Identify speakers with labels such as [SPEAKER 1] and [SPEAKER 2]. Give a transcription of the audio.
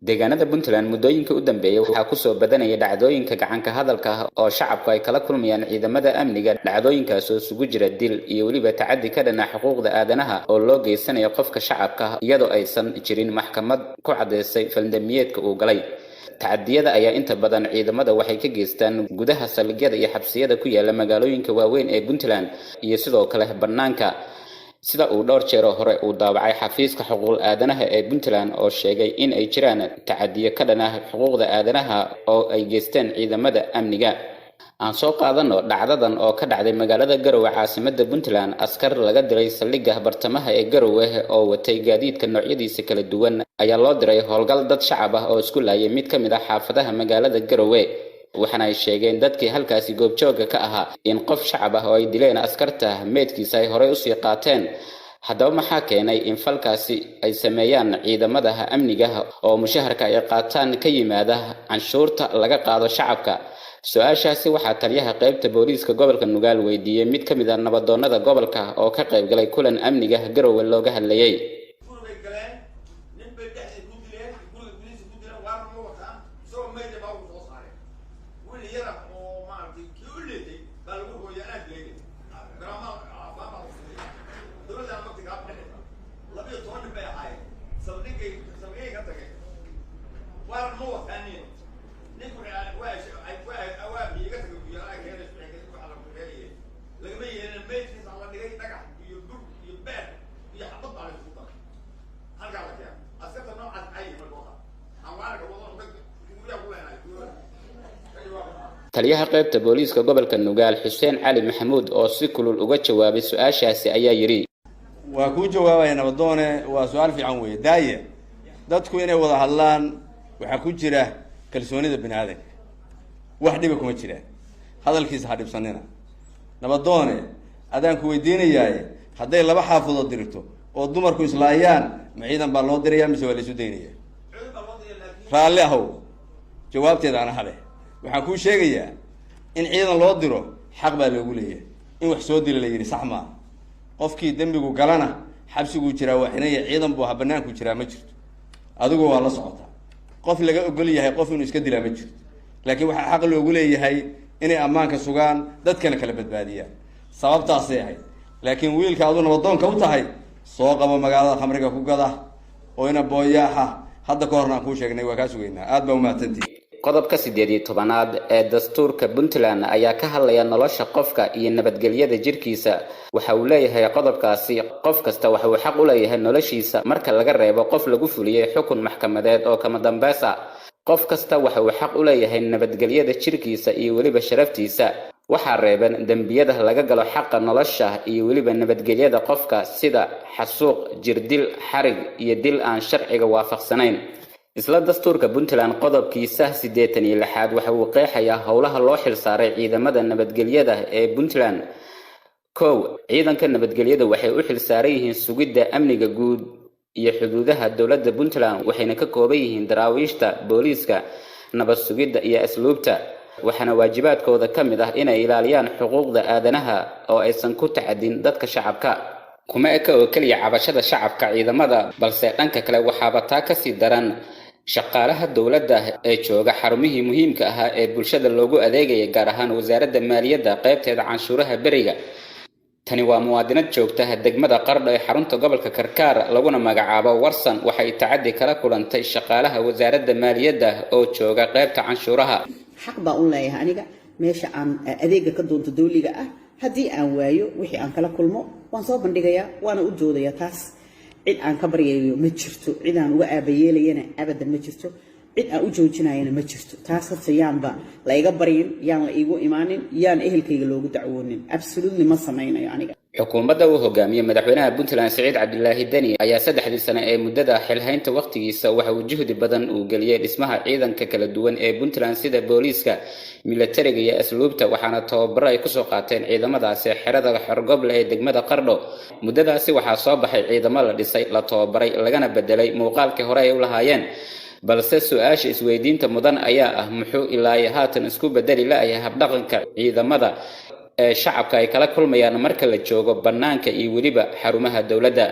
[SPEAKER 1] deegaanada Puntland muddooyinka u dambeeyay waxaa ku soo badanaya dhacdooyinka gacanka hadalka ah oo shacabku ay kala kulmayaan ciidamada amniga. dhacdooyinkaas oo isugu jira dil iyo waliba tacaddi ka dhan ah xuquuqda aadanaha oo loo geysanayo qofka shacabka iyadoo aysan jirin maxkamad ku cadeysay faldambiyeedka uu galay. tacadiyada ayaa inta badan ciidamada waxay ka geystaan gudaha saldhigyada iyo xabsiyada ku yaala magaalooyinka waaweyn ee Puntland iyo sidoo kale banaanka, sida uu dhowr jeer hore uu daabacay xafiiska xuquuqul aadanaha ee Puntland oo sheegay in ay jiraan tacadiyo ka dhan ah xuquuqda aadanaha oo ay geystaan ciidamada amniga. aan soo qaadano dhacdadan oo ka dhacday magaalada Garowe caasimadda Puntland. askar laga diray saldhigga bartamaha ee Garowe oo watay gaadiidka noocyadiisa kala duwan ayaa loo diray howlgal dad shacab ah oo isku laayay mid ka mid ah xaafadaha magaalada Garowe. waxaana ay sheegeen dadkii halkaasi goobjooga ka ahaa in qof shacab ah oo ay dileen askarta meedkiisa ay hore u sii qaateen. haddaba maxaa keenay in falkaasi ay sameeyaan ciidamada amniga oo mushaharka ay qaataan ka yimaada canshuurta laga qaado shacabka? su'aashaasi waxaa taliyaha qaybta booliiska gobolka Nugaal weydiiyay mid ka mid ah nabadoonnada gobolka oo ka qayb galay kulan amniga Garowe looga hadlayay. taliyaha qaybta booliiska gobolka Nugaal Xuseen Cali Maxamuud oo si kulul uga jawaabay su'aashaasi ayaa yiri:
[SPEAKER 2] waa ku jawaabay nabadoone, waa su'aal fiican weeye. daaya dadku inay wada hadlaan waxa ku jira kalsoonida bini'aadanka, wax dhiba kuma jiraan. hadalkiisa ha dhibsanina. nabadoone, adaan ku weydiinayaa hadday laba xaafadood dirto oo dumarku islaayaan ma ciidan baa loo dirayaa mise waa la isu daynayaa? raalli ahow, jawaabteeda ana hale. waxaan kuu sheegayaa in ciidan loo diro xaq baa loogu leeyahay. in wax soo dila la yidhi sax maaha. qofkii dembigu galana xabsiguu jiraa, waa xinaya ciidan buu banaanku jiraa ma jirto. adigu waa la socotaa. qof laga ogol yahay qof inuu iska dilaa ma jirto. laakiin waxaa xaq loogu leeyahay inay ammaanka sugaan, dadkana kala badbaadiyaan. sababtaasay ahayd. laakiin wiilka adu nabadoonka u tahay soo qabo magaalada khamriga ku gada oo ina booyaaxa hadda ka horna aan kuu sheegnay, waa kaa sugaynaa. aad baa umahadsantihi.
[SPEAKER 1] qodobka 18aad ee dastuurka Puntland ayaa ka hadlaya nolosha qofka iyo nabadgelyada jirkiisa. waxa uu leeyahay qodobkaasi qof kasta waxa uu xaq u leeyahay noloshiisa marka laga reebo qof lagu fuliyay xukun maxkamadeed oo kama dambeys ah. qof kasta waxa uu xaq u leeyahay nabadgelyada jirkiisa iyo waliba sharaftiisa. waxaa reeban dambiyada laga galo xaqa nolosha iyo waliba nabadgelyada qofka sida xasuuq, jirdil, xarig iyo dil aan sharciga waafaqsanayn. isla dastuurka Puntland qodobkiisa 86aad waxa uu qeexayaa howlaha loo xil saaray ciidamada nabadgelyada ee Puntland. ciidanka nabadgelyada waxay u xil saaran yihiin sugidda amniga guud iyo xuduudaha dowladda Puntland, waxayna ka kooban yihiin daraawiishta, booliiska, nabad sugidda iyo asluubta. waxaana waajibaadkooda ka mid ah inay ilaaliyaan xuquuqda aadanaha oo aysan ku tacadin dadka shacabka. kuma eka oo kaliya cabashada shacabka ciidamada, balse dhanka kale waxaaba taa ka sii daran shaqaalaha dowladda ee jooga xarumihii muhiimka ahaa ee bulshada loogu adeegaya, gaar ahaan wasaaradda maaliyadda qaybteeda canshuuraha beriga. tani waa muwaadinad joogta degmada Qardho ee xarunta gobolka Karkaar laguna magacaabo Warsan. waxay tacaddi kala kulantay shaqaalaha wasaaradda maaliyadda oo jooga qaybta canshuuraha.
[SPEAKER 3] xaq baa u leeyahay aniga meesha aan adeega ka doonto dawliga ah. haddii aan waayo wixii aan kala kulmo waan soo bandhigayaa, waana u joodayaa. taas cid aan ka baryayo ma jirto, cid aan uga aabayeelayana abadan ma jirto, cid aan u joojinayana ma jirto. taas horta yaanba la iga baryin, yaan la iigu imaanin, yaan ehelkayga loogu dacwoonin. absolutely ma samaynayo aniga.
[SPEAKER 1] xukuumadda uu hogaamiyo madaxweynaha Puntland Saciid Cabdilaahi Deni ayaa 3 sano ee muddada xilhaynta waqtigiisa waxa uu juhdi badan u geliyay dhismaha ciidanka kala duwan ee Puntland sida booliiska, militariga iyo asluubta. waxaana tababaro ay ku soo qaateen ciidamadaasi xerada xorgoble ee degmada Qardho. muddadaasi waxaa soo baxay ciidamo la dhisay, la tababaray, lagana bedelay muuqaalkii hore ay u lahaayeen. balse su'aasha isweydiinta mudan ayaa ah muxuu ilaa haatan isku bedeli la'yahay habdhaqanka ciidamada shacabka ay kala kulmayaan marka la joogo banaanka iyo waliba xarumaha dawladda.